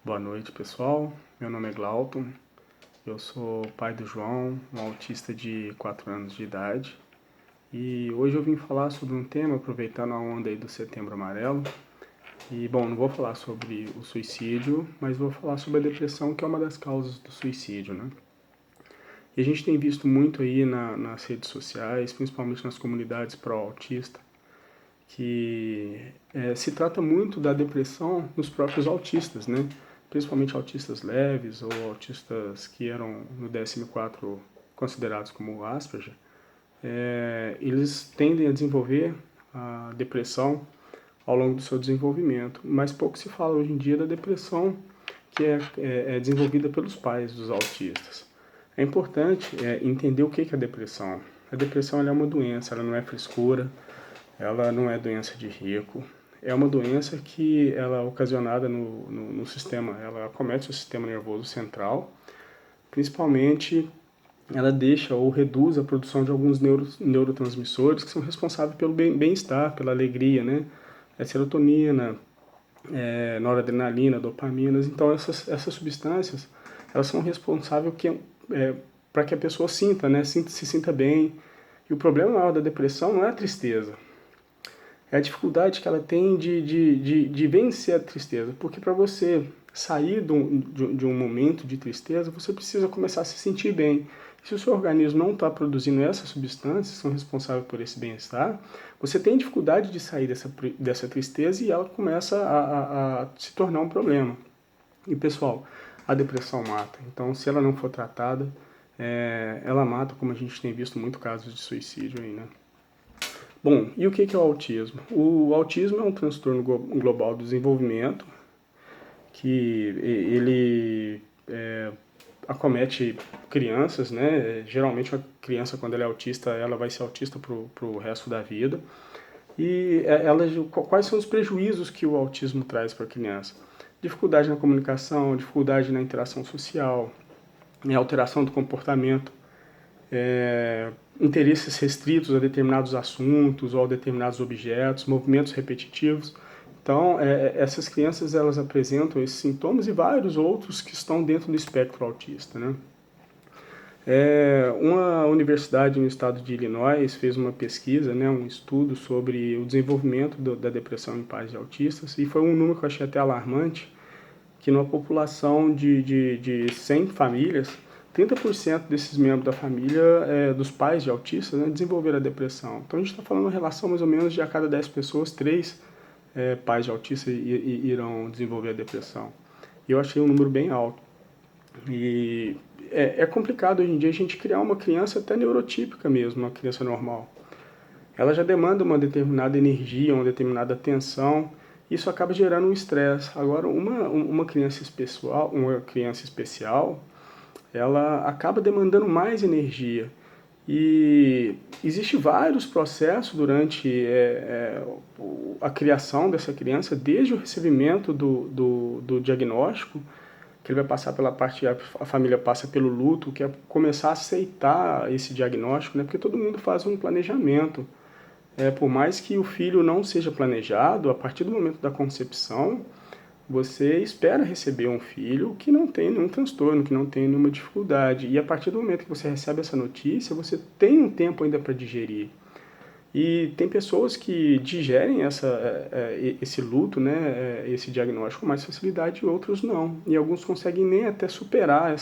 Boa noite, pessoal. Meu nome é Glauton. Eu sou pai do João, um autista de 4 anos de idade. E hoje eu vim falar sobre um tema, aproveitando a onda aí do Setembro Amarelo. E, bom, não vou falar sobre o suicídio, mas vou falar sobre a depressão, que é uma das causas do suicídio, né? E a gente tem visto muito aí nas redes sociais, principalmente nas comunidades pró-autista, que se trata muito da depressão nos próprios autistas, né? Principalmente autistas leves ou autistas que eram no DSM-4 considerados como Asperger. Eles tendem a desenvolver a depressão ao longo do seu desenvolvimento, mas pouco se fala hoje em dia da depressão que é desenvolvida pelos pais dos autistas. É importante entender o que é a depressão. A depressão ela é uma doença, ela não é frescura, ela não é doença de rico, é uma doença que ela é ocasionada no sistema, ela acomete o sistema nervoso central, principalmente ela deixa ou reduz a produção de alguns neurotransmissores que são responsáveis pelo bem-estar, pela alegria, né? É serotonina, noradrenalina, dopaminas. Então essas substâncias, elas são responsáveis para que a pessoa sinta, né? Se sinta bem. E o problema maior da depressão não é a tristeza, é a dificuldade que ela tem de vencer a tristeza. Porque para você sair de um momento de tristeza, você precisa começar a se sentir bem. Se o seu organismo não está produzindo essas substâncias que são responsáveis por esse bem-estar, você tem dificuldade de sair dessa tristeza e ela começa a se tornar um problema. E pessoal, a depressão mata. Então, se ela não for tratada, ela mata, como a gente tem visto muito casos de suicídio aí, né? Bom, e o que é o autismo? O autismo é um transtorno global do desenvolvimento que ele acomete crianças, né? Geralmente uma criança, quando ela é autista, ela vai ser autista pro resto da vida. E quais são os prejuízos que o autismo traz para a criança? Dificuldade na comunicação, dificuldade na interação social, alteração do comportamento, interesses restritos a determinados assuntos ou a determinados objetos, movimentos repetitivos. Então, essas crianças elas apresentam esses sintomas e vários outros que estão dentro do espectro autista, né? Uma universidade no estado de Illinois fez uma pesquisa, né, um estudo sobre o desenvolvimento da depressão em pais de autistas, e foi um número que eu achei até alarmante, que numa população de 100 famílias, 30% desses membros da família, dos pais de autistas, né, desenvolveram a depressão. Então a gente está falando uma relação mais ou menos de a cada 10 pessoas, 3 pais de autistas irão desenvolver a depressão. E eu achei um número bem alto. E é complicado hoje em dia a gente criar uma criança até neurotípica mesmo, uma criança normal. Ela já demanda uma determinada energia, uma determinada atenção, isso acaba gerando um estresse. Agora, uma criança especial, ela acaba demandando mais energia. E existe vários processos durante a criação dessa criança, desde o recebimento do diagnóstico, que ele vai passar pela parte, a família passa pelo luto, que é começar a aceitar esse diagnóstico, né? Porque todo mundo faz um planejamento. Por mais que o filho não seja planejado, a partir do momento da concepção, você espera receber um filho que não tem nenhum transtorno, que não tem nenhuma dificuldade. E a partir do momento que você recebe essa notícia, você tem um tempo ainda para digerir. E tem pessoas que digerem esse luto, né, esse diagnóstico com mais facilidade e outros não. E alguns conseguem nem até superar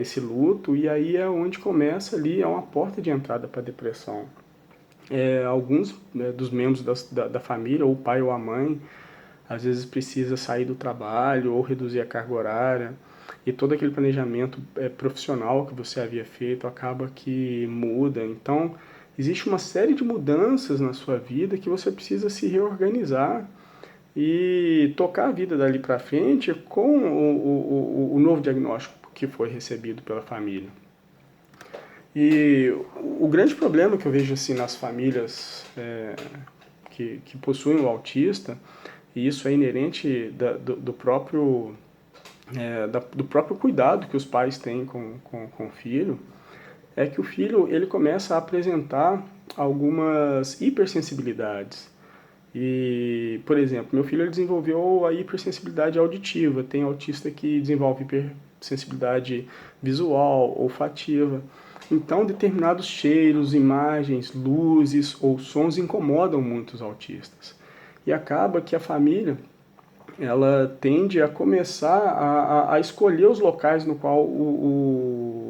esse luto, e aí é onde começa ali, é uma porta de entrada para a depressão. Alguns, né, dos membros da família, ou o pai ou a mãe, às vezes precisa sair do trabalho ou reduzir a carga horária, e todo aquele planejamento profissional que você havia feito acaba que muda. Então, existe uma série de mudanças na sua vida que você precisa se reorganizar e tocar a vida dali para frente com o novo diagnóstico que foi recebido pela família. E o grande problema que eu vejo assim nas famílias que possuem o autista, e isso é inerente do próprio cuidado que os pais têm com o filho, é que o filho ele começa a apresentar algumas hipersensibilidades. E, por exemplo, meu filho ele desenvolveu a hipersensibilidade auditiva, tem autista que desenvolve hipersensibilidade visual, olfativa. Então, determinados cheiros, imagens, luzes ou sons incomodam muito os autistas. E acaba que a família ela tende a começar a escolher os locais no qual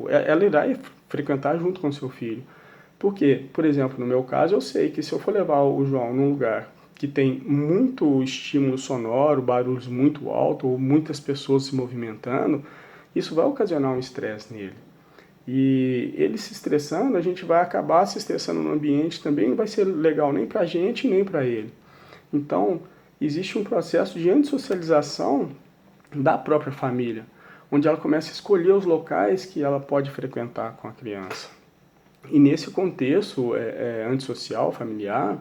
ela irá frequentar junto com seu filho. Por quê? Por exemplo, no meu caso, eu sei que se eu for levar o João num lugar que tem muito estímulo sonoro, barulhos muito altos ou muitas pessoas se movimentando, isso vai ocasionar um estresse nele. E ele se estressando, a gente vai acabar se estressando no ambiente também, não vai ser legal nem para a gente nem para ele. Então, existe um processo de antissocialização da própria família, onde ela começa a escolher os locais que ela pode frequentar com a criança. E nesse contexto antissocial, familiar,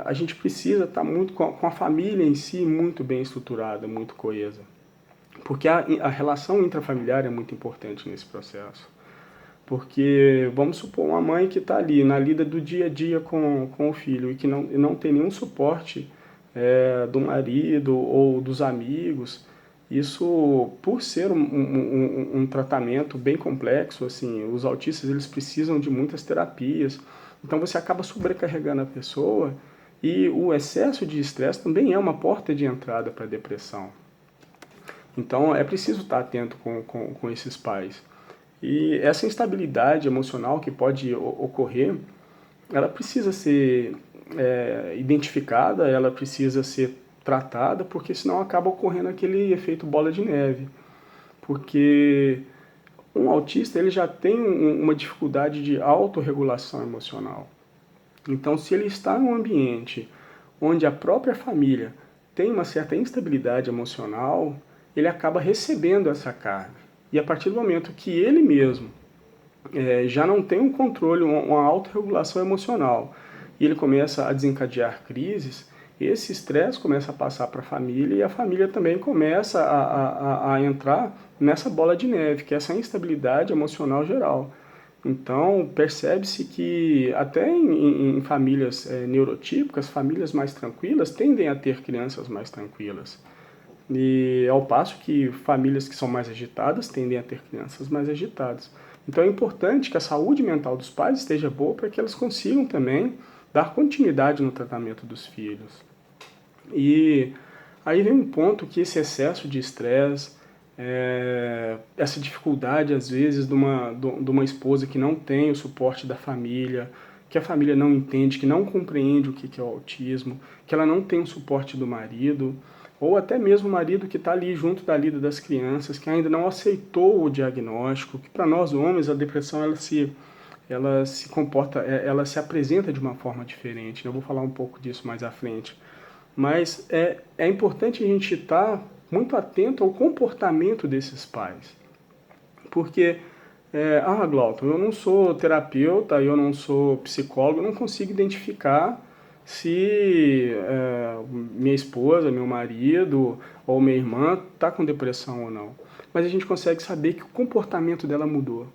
a gente precisa estar muito com a família em si muito bem estruturada, muito coesa. Porque a relação intrafamiliar é muito importante nesse processo. Porque vamos supor uma mãe que está ali na lida do dia a dia com o filho e que não tem nenhum suporte do marido ou dos amigos. Isso, por ser um tratamento bem complexo, assim, os autistas eles precisam de muitas terapias. Então você acaba sobrecarregando a pessoa e o excesso de estresse também é uma porta de entrada para a depressão. Então é preciso estar atento com esses pais. E essa instabilidade emocional que pode ocorrer, ela precisa ser identificada, ela precisa ser tratada, porque senão acaba ocorrendo aquele efeito bola de neve. Porque um autista ele já tem uma dificuldade de autorregulação emocional. Então, se ele está em um ambiente onde a própria família tem uma certa instabilidade emocional, ele acaba recebendo essa carga. E a partir do momento que ele mesmo já não tem um controle, uma autorregulação emocional, e ele começa a desencadear crises, esse estresse começa a passar para a família e a família também começa a entrar nessa bola de neve, que é essa instabilidade emocional geral. Então, percebe-se que até em famílias neurotípicas, famílias mais tranquilas tendem a ter crianças mais tranquilas. E ao passo que famílias que são mais agitadas tendem a ter crianças mais agitadas. Então é importante que a saúde mental dos pais esteja boa para que elas consigam também dar continuidade no tratamento dos filhos. E aí vem um ponto que esse excesso de estresse, essa dificuldade às vezes de uma esposa que não tem o suporte da família, que a família não entende, que não compreende o que é o autismo, que ela não tem o suporte do marido, ou até mesmo o marido que está ali junto da lida das crianças, que ainda não aceitou o diagnóstico, que para nós homens a depressão ela se comporta, ela se apresenta de uma forma diferente. Eu vou falar um pouco disso mais à frente. Mas é importante a gente estar muito atento ao comportamento desses pais. Porque, Glauton, eu não sou terapeuta, eu não sou psicólogo, eu não consigo identificar se minha esposa, meu marido ou minha irmã está com depressão ou não. Mas a gente consegue saber que o comportamento dela mudou.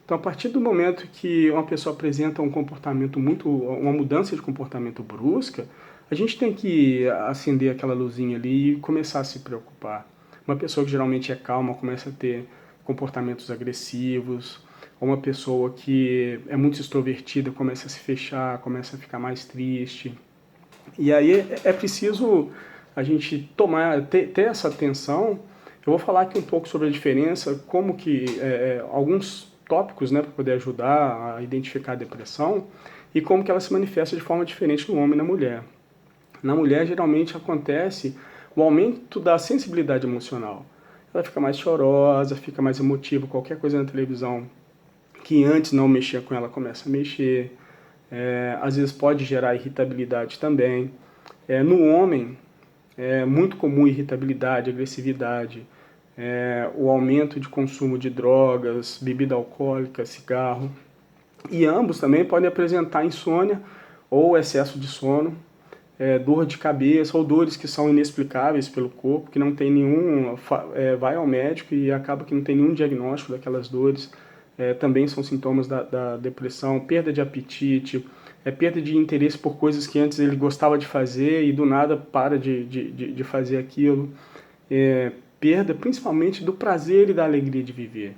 Então, a partir do momento que uma pessoa apresenta uma mudança de comportamento brusca, a gente tem que acender aquela luzinha ali e começar a se preocupar. Uma pessoa que geralmente é calma começa a ter comportamentos agressivos, ou uma pessoa que é muito extrovertida começa a se fechar, começa a ficar mais triste. E aí é preciso a gente ter essa atenção. Eu vou falar aqui um pouco sobre a diferença, como que alguns tópicos, né, para poder ajudar a identificar a depressão e como que ela se manifesta de forma diferente no homem e na mulher. Na mulher, geralmente, acontece o aumento da sensibilidade emocional. Ela fica mais chorosa, fica mais emotiva, qualquer coisa na televisão que antes não mexia com ela começa a mexer. Às vezes pode gerar irritabilidade também. No homem, é muito comum irritabilidade, agressividade, o aumento de consumo de drogas, bebida alcoólica, cigarro. E ambos também podem apresentar insônia ou excesso de sono, dor de cabeça ou dores que são inexplicáveis pelo corpo, que não tem nenhum, vai ao médico e acaba que não tem nenhum diagnóstico daquelas dores. Também são sintomas da depressão, perda de apetite, é perda de interesse por coisas que antes ele gostava de fazer e do nada para de fazer aquilo. Perda principalmente do prazer e da alegria de viver.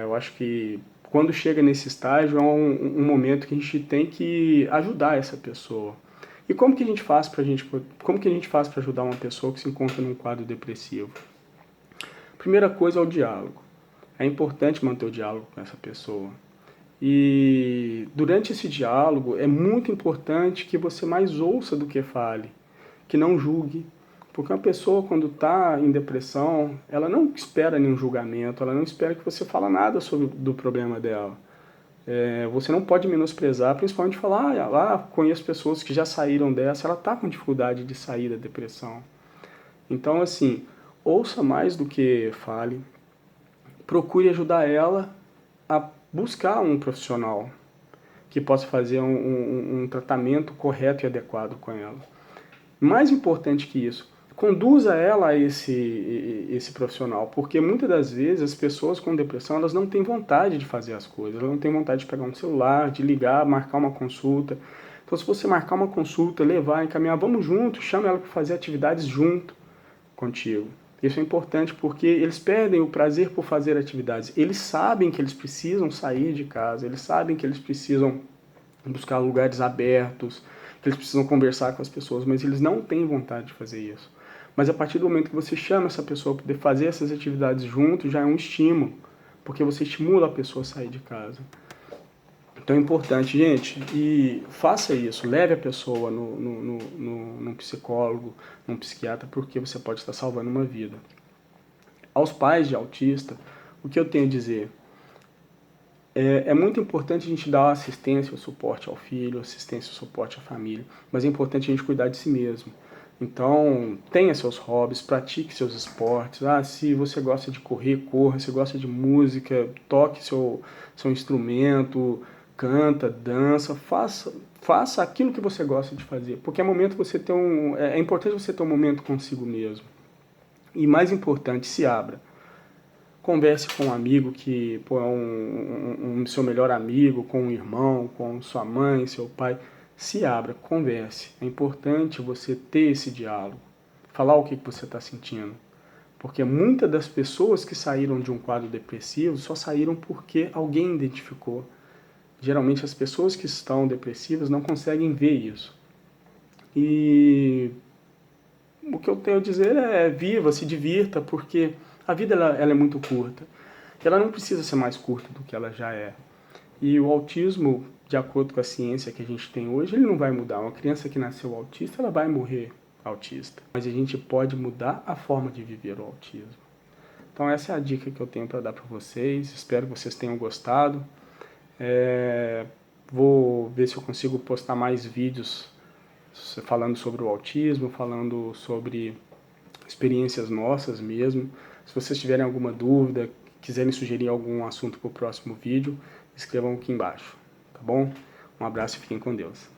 Eu acho que quando chega nesse estágio é um momento que a gente tem que ajudar essa pessoa. E como que a gente faz para ajudar uma pessoa que se encontra num quadro depressivo? Primeira coisa é o diálogo. É importante manter o diálogo com essa pessoa. E durante esse diálogo é muito importante que você mais ouça do que fale, que não julgue. Porque uma pessoa, quando está em depressão, ela não espera nenhum julgamento, ela não espera que você fale nada do problema dela. Você não pode menosprezar, principalmente falar, conheço pessoas que já saíram dessa, ela está com dificuldade de sair da depressão. Então, assim, ouça mais do que fale, procure ajudar ela a buscar um profissional que possa fazer um tratamento correto e adequado com ela. Mais importante que isso, conduza ela a esse profissional, porque muitas das vezes as pessoas com depressão elas não têm vontade de fazer as coisas, elas não têm vontade de pegar um celular, de ligar, marcar uma consulta. Então, se você marcar uma consulta, levar, encaminhar, vamos junto, chama ela para fazer atividades junto contigo. Isso é importante porque eles perdem o prazer por fazer atividades. Eles sabem que eles precisam sair de casa, eles sabem que eles precisam buscar lugares abertos, que eles precisam conversar com as pessoas, mas eles não têm vontade de fazer isso. Mas a partir do momento que você chama essa pessoa para poder fazer essas atividades junto, já é um estímulo, porque você estimula a pessoa a sair de casa. Então é importante, gente, e faça isso, leve a pessoa num psicólogo, num psiquiatra, porque você pode estar salvando uma vida. Aos pais de autista, o que eu tenho a dizer? É muito importante a gente dar assistência, o suporte ao filho, assistência, o suporte à família, mas é importante a gente cuidar de si mesmo. Então, tenha seus hobbies, pratique seus esportes. Se você gosta de correr, corra. Se gosta de música, toque seu instrumento, canta, dança, faça aquilo que você gosta de fazer, porque é importante você ter um momento consigo mesmo. E mais importante, se abra. Converse com um amigo que é um seu melhor amigo, com um irmão, com sua mãe, seu pai. Se abra, converse. É importante você ter esse diálogo, falar o que você está sentindo. Porque muitas das pessoas que saíram de um quadro depressivo só saíram porque alguém identificou. Geralmente as pessoas que estão depressivas não conseguem ver isso. E o que eu tenho a dizer é viva, se divirta, porque a vida ela é muito curta. Ela não precisa ser mais curta do que ela já é. E o autismo, de acordo com a ciência que a gente tem hoje, ele não vai mudar. Uma criança que nasceu autista, ela vai morrer autista. Mas a gente pode mudar a forma de viver o autismo. Então essa é a dica que eu tenho para dar para vocês. Espero que vocês tenham gostado. Vou ver se eu consigo postar mais vídeos falando sobre o autismo, falando sobre experiências nossas mesmo. Se vocês tiverem alguma dúvida, quiserem sugerir algum assunto para o próximo vídeo, escrevam aqui embaixo, tá bom? Um abraço e fiquem com Deus.